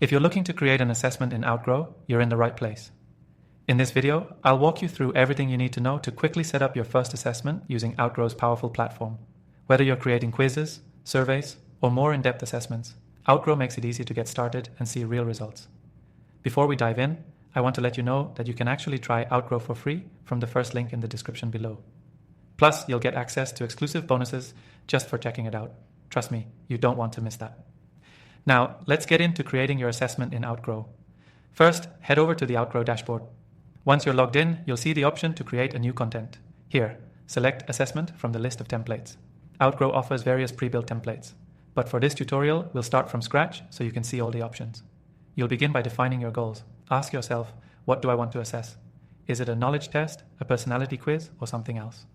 If you're looking to create an assessment in Outgrow, you're in the right place. In this video, I'll walk you through everything you need to know to quickly set up your first assessment using Outgrow's powerful platform. Whether you're creating quizzes, surveys, or more in-depth assessments, Outgrow makes it easy to get started and see real results. Before we dive in, I want to let you know that you can actually try Outgrow for free from the first link in the description below. Plus, you'll get access to exclusive bonuses just for checking it out. Trust me, you don't want to miss that. Now, let's get into creating your assessment in Outgrow. First, head over to the Outgrow dashboard. Once you're logged in, you'll see the option to create a new content. Here, select Assessment from the list of templates. Outgrow offers various pre-built templates, but for this tutorial, we'll start from scratch so you can see all the options. You'll begin by defining your goals. Ask yourself, what do I want to assess? Is it a knowledge test, a personality quiz, or something else?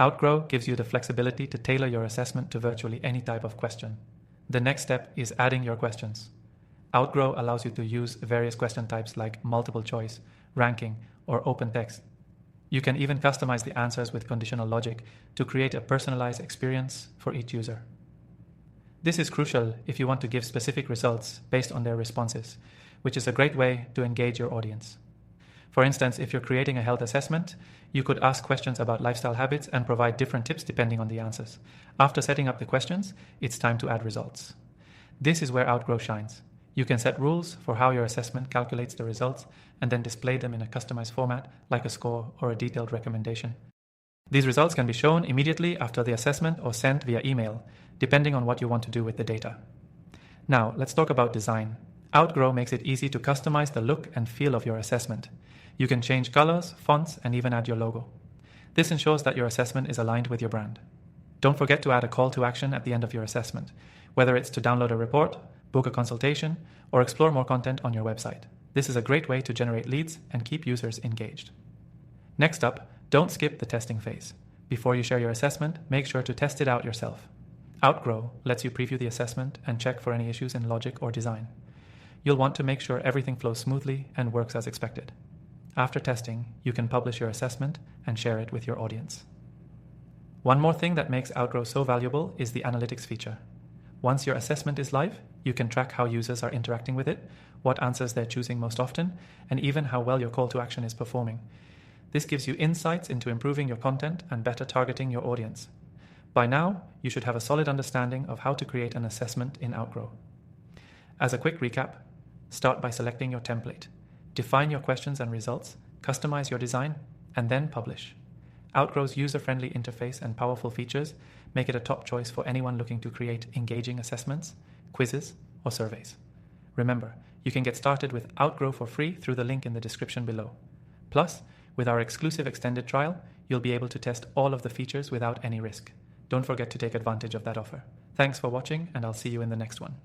Outgrow gives you the flexibility to tailor your assessment to virtually any type of question. The next step is adding your questions. Outgrow allows you to use various question types like multiple choice, ranking, or open text. You can even customize the answers with conditional logic to create a personalized experience for each user. This is crucial if you want to give specific results based on their responses, which is a great way to engage your audience. For instance, if you're creating a health assessment, you could ask questions about lifestyle habits and provide different tips depending on the answers. After setting up the questions, it's time to add results. This is where Outgrow shines. You can set rules for how your assessment calculates the results and then display them in a customized format like a score or a detailed recommendation. These results can be shown immediately after the assessment or sent via email, depending on what you want to do with the data. Now, let's talk about design. Outgrow makes it easy to customize the look and feel of your assessment. You can change colors, fonts, and even add your logo. This ensures that your assessment is aligned with your brand. Don't forget to add a call to action at the end of your assessment, whether it's to download a report, book a consultation, or explore more content on your website. This is a great way to generate leads and keep users engaged. Next up, don't skip the testing phase. Before you share your assessment, make sure to test it out yourself. Outgrow lets you preview the assessment and check for any issues in logic or design. You'll want to make sure everything flows smoothly and works as expected. After testing, you can publish your assessment and share it with your audience. One more thing that makes Outgrow so valuable is the analytics feature. Once your assessment is live, you can track how users are interacting with it, what answers they're choosing most often, and even how well your call to action is performing. This gives you insights into improving your content and better targeting your audience. By now, you should have a solid understanding of how to create an assessment in Outgrow. As a quick recap, start by selecting your template. Define your questions and results, customize your design, and then publish. Outgrow's user-friendly interface and powerful features make it a top choice for anyone looking to create engaging assessments, quizzes, or surveys. Remember, you can get started with Outgrow for free through the link in the description below. Plus, with our exclusive extended trial, you'll be able to test all of the features without any risk. Don't forget to take advantage of that offer. Thanks for watching, and I'll see you in the next one.